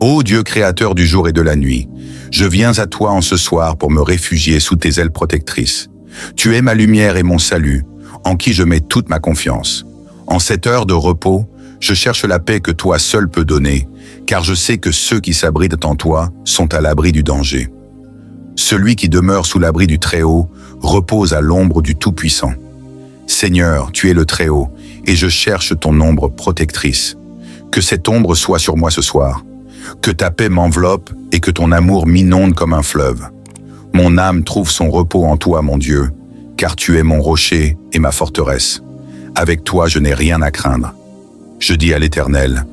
Ô Dieu créateur du jour et de la nuit, je viens à toi en ce soir pour me réfugier sous tes ailes protectrices. Tu es ma lumière et mon salut, en qui je mets toute ma confiance. En cette heure de repos, je cherche la paix que toi seul peux donner, car je sais que ceux qui s'abritent en toi sont à l'abri du danger. Celui qui demeure sous l'abri du Très-Haut repose à l'ombre du Tout-Puissant. Seigneur, tu es le Très-Haut, et je cherche ton ombre protectrice. Que cette ombre soit sur moi ce soir. Que ta paix m'enveloppe et que ton amour m'inonde comme un fleuve. Mon âme trouve son repos en toi, mon Dieu, car tu es mon rocher et ma forteresse. Avec toi, je n'ai rien à craindre. Je dis à l'Éternel,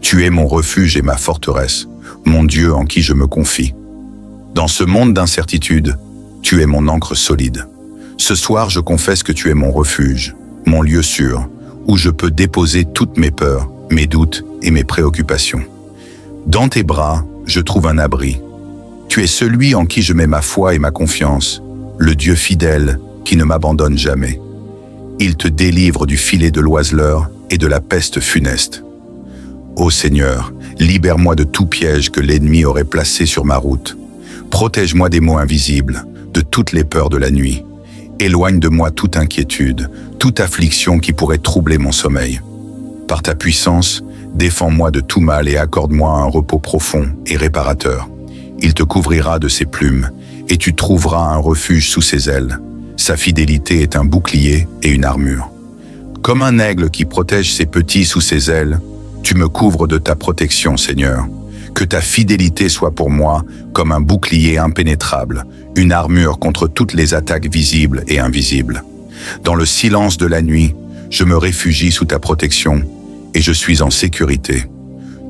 tu es mon refuge et ma forteresse, mon Dieu en qui je me confie. Dans ce monde d'incertitude, tu es mon ancre solide. Ce soir, je confesse que tu es mon refuge, mon lieu sûr, où je peux déposer toutes mes peurs, mes doutes et mes préoccupations. Dans tes bras, je trouve un abri. Tu es celui en qui je mets ma foi et ma confiance, le Dieu fidèle qui ne m'abandonne jamais. Il te délivre du filet de l'oiseleur et de la peste funeste. Ô Seigneur, libère-moi de tout piège que l'ennemi aurait placé sur ma route. Protège-moi des maux invisibles, de toutes les peurs de la nuit. Éloigne de moi toute inquiétude, toute affliction qui pourrait troubler mon sommeil. Par ta puissance, défends-moi de tout mal et accorde-moi un repos profond et réparateur. Il te couvrira de ses plumes, et tu trouveras un refuge sous ses ailes. Sa fidélité est un bouclier et une armure. Comme un aigle qui protège ses petits sous ses ailes, tu me couvres de ta protection, Seigneur. Que ta fidélité soit pour moi comme un bouclier impénétrable, une armure contre toutes les attaques visibles et invisibles. Dans le silence de la nuit, je me réfugie sous ta protection et je suis en sécurité.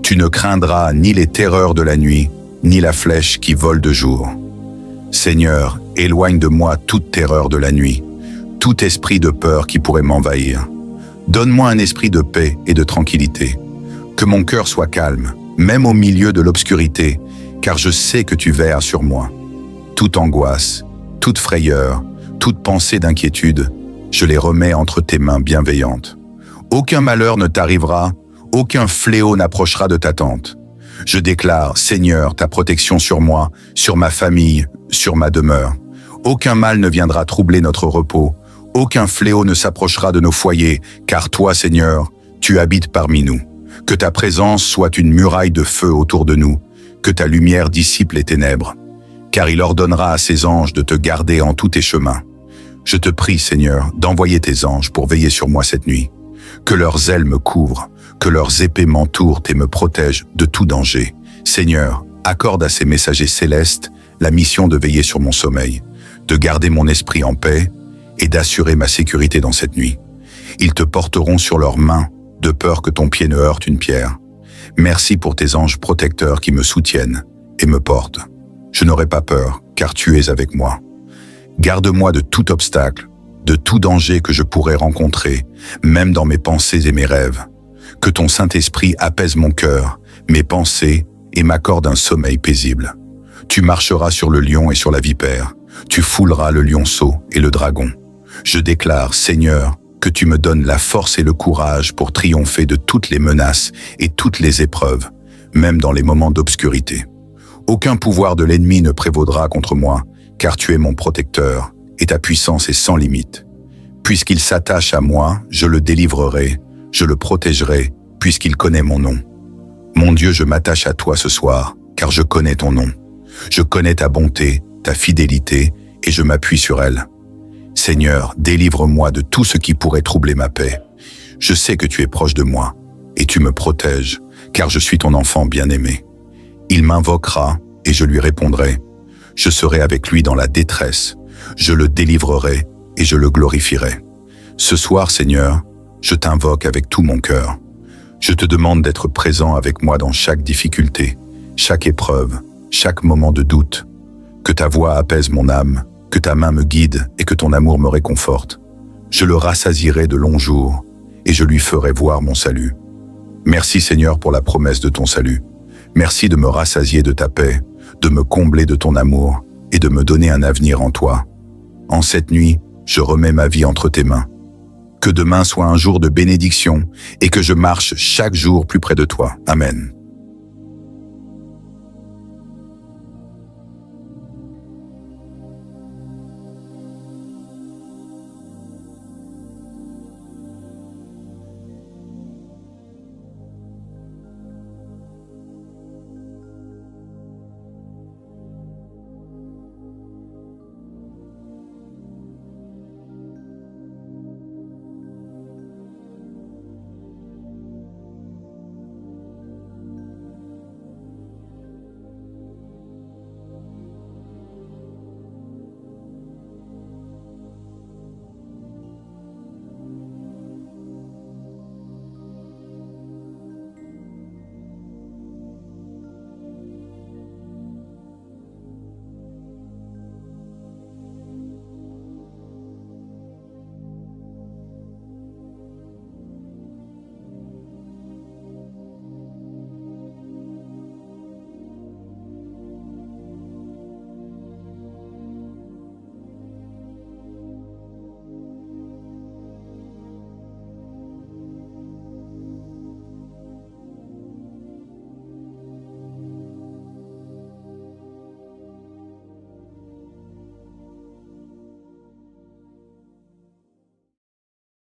Tu ne craindras ni les terreurs de la nuit, ni la flèche qui vole de jour. Seigneur, éloigne de moi toute terreur de la nuit, tout esprit de peur qui pourrait m'envahir. Donne-moi un esprit de paix et de tranquillité. Que mon cœur soit calme, même au milieu de l'obscurité, car je sais que tu veilles sur moi. Toute angoisse, toute frayeur, toute pensée d'inquiétude, je les remets entre tes mains bienveillantes. Aucun malheur ne t'arrivera, aucun fléau n'approchera de ta tente. Je déclare, Seigneur, ta protection sur moi, sur ma famille, sur ma demeure. Aucun mal ne viendra troubler notre repos, aucun fléau ne s'approchera de nos foyers, car toi, Seigneur, tu habites parmi nous. Que ta présence soit une muraille de feu autour de nous, que ta lumière dissipe les ténèbres, car il ordonnera à ses anges de te garder en tous tes chemins. Je te prie, Seigneur, d'envoyer tes anges pour veiller sur moi cette nuit. Que leurs ailes me couvrent, que leurs épées m'entourent et me protègent de tout danger. Seigneur, accorde à ces messagers célestes la mission de veiller sur mon sommeil, de garder mon esprit en paix et d'assurer ma sécurité dans cette nuit. Ils te porteront sur leurs mains, de peur que ton pied ne heurte une pierre. Merci pour tes anges protecteurs qui me soutiennent et me portent. Je n'aurai pas peur, car tu es avec moi. Garde-moi de tout obstacle, de tout danger que je pourrais rencontrer, même dans mes pensées et mes rêves. Que ton Saint-Esprit apaise mon cœur, mes pensées et m'accorde un sommeil paisible. Tu marcheras sur le lion et sur la vipère, tu fouleras le lionceau et le dragon. Je déclare, Seigneur, que tu me donnes la force et le courage pour triompher de toutes les menaces et toutes les épreuves, même dans les moments d'obscurité. Aucun pouvoir de l'ennemi ne prévaudra contre moi, car tu es mon protecteur, et ta puissance est sans limite. Puisqu'il s'attache à moi, je le délivrerai, je le protégerai, puisqu'il connaît mon nom. Mon Dieu, je m'attache à toi ce soir, car je connais ton nom. Je connais ta bonté, ta fidélité, et je m'appuie sur elle. Seigneur, délivre-moi de tout ce qui pourrait troubler ma paix. Je sais que tu es proche de moi, et tu me protèges, car je suis ton enfant bien-aimé. Il m'invoquera, et je lui répondrai. Je serai avec lui dans la détresse, je le délivrerai, et je le glorifierai. Ce soir, Seigneur, je t'invoque avec tout mon cœur. Je te demande d'être présent avec moi dans chaque difficulté, chaque épreuve, chaque moment de doute. Que ta voix apaise mon âme, que ta main me guide et que ton amour me réconforte. Je le rassasierai de longs jours et je lui ferai voir mon salut. Merci Seigneur pour la promesse de ton salut. Merci de me rassasier de ta paix, de me combler de ton amour et de me donner un avenir en toi. En cette nuit, je remets ma vie entre tes mains. Que demain soit un jour de bénédiction et que je marche chaque jour plus près de toi. Amen.